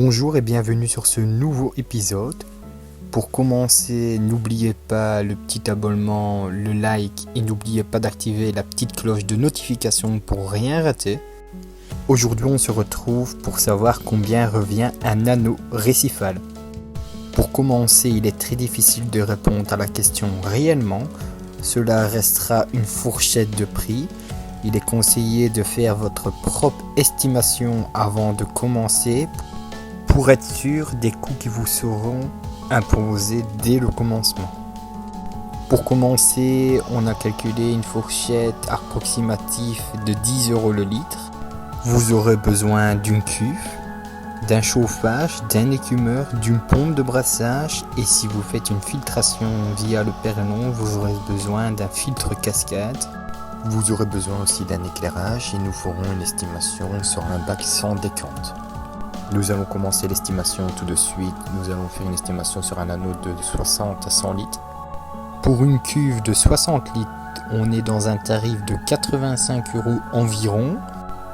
Bonjour et bienvenue sur ce nouveau épisode. Pour commencer, n'oubliez pas le petit abonnement, le like et n'oubliez pas d'activer la petite cloche de notification pour rien rater. Aujourd'hui, on se retrouve pour savoir combien revient un anneau récifal. Pour commencer, il est très difficile de répondre à la question réellement. Cela restera une fourchette de prix. Il est conseillé de faire votre propre estimation avant de commencer pour être sûr des coûts qui vous seront imposés dès le commencement. Pour commencer, on a calculé une fourchette approximative de 10 € le litre. Vous aurez besoin d'une cuve, d'un chauffage, d'un écumeur, d'une pompe de brassage et si vous faites une filtration via le perlon, vous aurez besoin d'un filtre cascade. Vous aurez besoin aussi d'un éclairage et nous ferons une estimation sur un bac sans décompte. Nous allons commencer l'estimation tout de suite. Nous allons faire une estimation sur un anneau de 60 à 100 litres. Pour une cuve de 60 litres, on est dans un tarif de 85 € environ.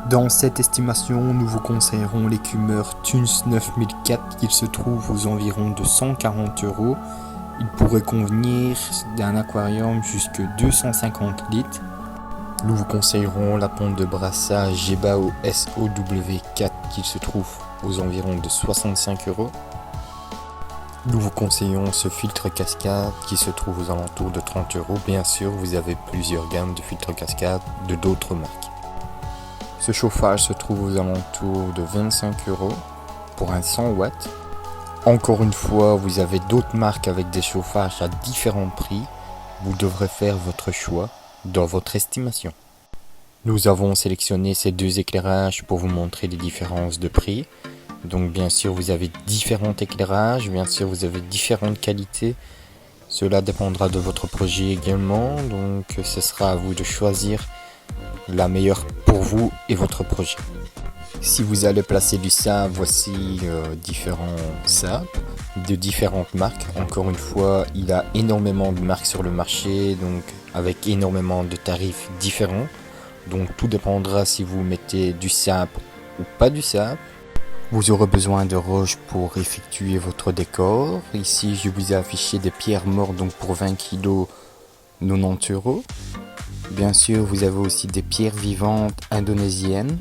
Dans cette estimation, nous vous conseillerons l'écumeur Thuns 9004 qui se trouve aux environs de 140 €. Il pourrait convenir d'un aquarium jusque 250 litres. Nous vous conseillerons la pompe de brassage Gebao SOW4 qui se trouve aux environs de 65 €. Nous vous conseillons ce filtre cascade qui se trouve aux alentours de 30 €. Bien sûr, vous avez plusieurs gammes de filtres cascade de d'autres marques. Ce chauffage se trouve aux alentours de 25 € pour un 100 watts. Encore une fois, vous avez d'autres marques avec des chauffages à différents prix. Vous devrez faire votre choix dans votre estimation. Nous avons sélectionné ces deux éclairages pour vous montrer les différences de prix. Donc bien sûr vous avez différents éclairages, bien sûr vous avez différentes qualités. Cela dépendra de votre projet également, donc ce sera à vous de choisir la meilleure pour vous et votre projet. Si vous allez placer du sable, voici différents sables de différentes marques. Encore une fois, il y a énormément de marques sur le marché, donc avec énormément de tarifs différents. Donc tout dépendra si vous mettez du sable ou pas du sable. Vous aurez besoin de roches pour effectuer votre décor. Ici, je vous ai affiché des pierres mortes donc pour 20 kg, 90 €. Bien sûr, vous avez aussi des pierres vivantes indonésiennes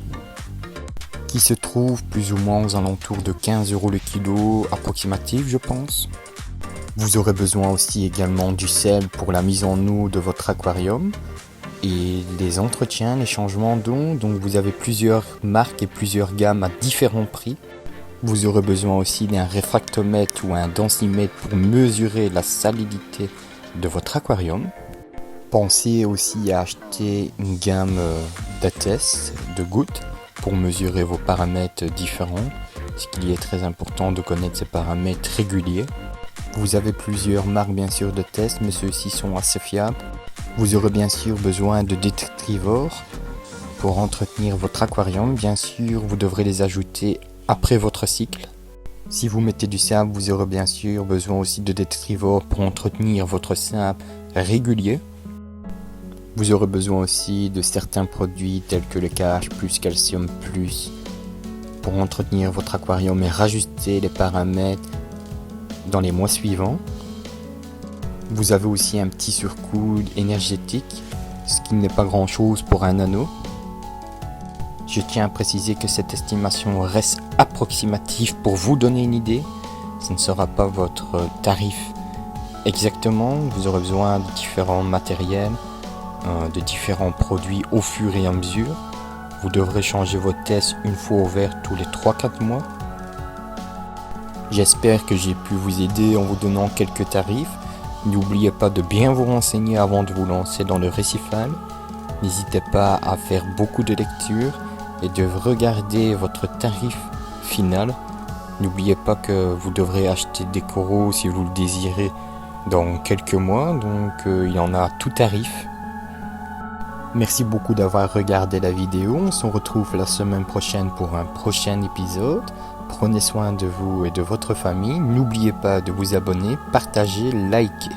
qui se trouvent plus ou moins aux alentours de 15 € le kilo, approximatif je pense. Vous aurez besoin aussi également du sel pour la mise en eau de votre aquarium et les entretiens, les changements d'eau. Donc vous avez plusieurs marques et plusieurs gammes à différents prix. Vous aurez besoin aussi d'un réfractomètre ou un densimètre pour mesurer la salinité de votre aquarium. Pensez aussi à acheter une gamme d'attest, de gouttes, pour mesurer vos paramètres différents, ce qui est très important de connaître ces paramètres réguliers. Vous avez plusieurs marques bien sûr de tests, mais ceux-ci sont assez fiables. Vous aurez bien sûr besoin de détritivores pour entretenir votre aquarium. Bien sûr, vous devrez les ajouter après votre cycle. Si vous mettez du sable, vous aurez bien sûr besoin aussi de détritivores pour entretenir votre sable régulier. Vous aurez besoin aussi de certains produits tels que le KH+, Calcium+, pour entretenir votre aquarium et rajuster les paramètres dans les mois suivants. Vous avez aussi un petit surcoût énergétique, ce qui n'est pas grand chose pour un anneau. Je tiens à préciser que cette estimation reste approximative pour vous donner une idée. Ce ne sera pas votre tarif exactement. Vous aurez besoin de différents matériels, de différents produits au fur et à mesure. Vous devrez changer votre test une fois ouvert tous les 3-4 mois. J'espère que j'ai pu vous aider en vous donnant quelques tarifs. N'oubliez pas de bien vous renseigner avant de vous lancer dans le récifal. N'hésitez pas à faire beaucoup de lectures et de regarder votre tarif final. N'oubliez pas que vous devrez acheter des coraux si vous le désirez dans quelques mois, donc il y en a à tout tarif. Merci beaucoup d'avoir regardé la vidéo. On se retrouve la semaine prochaine pour un prochain épisode. Prenez soin de vous et de votre famille. N'oubliez pas de vous abonner, partager, liker.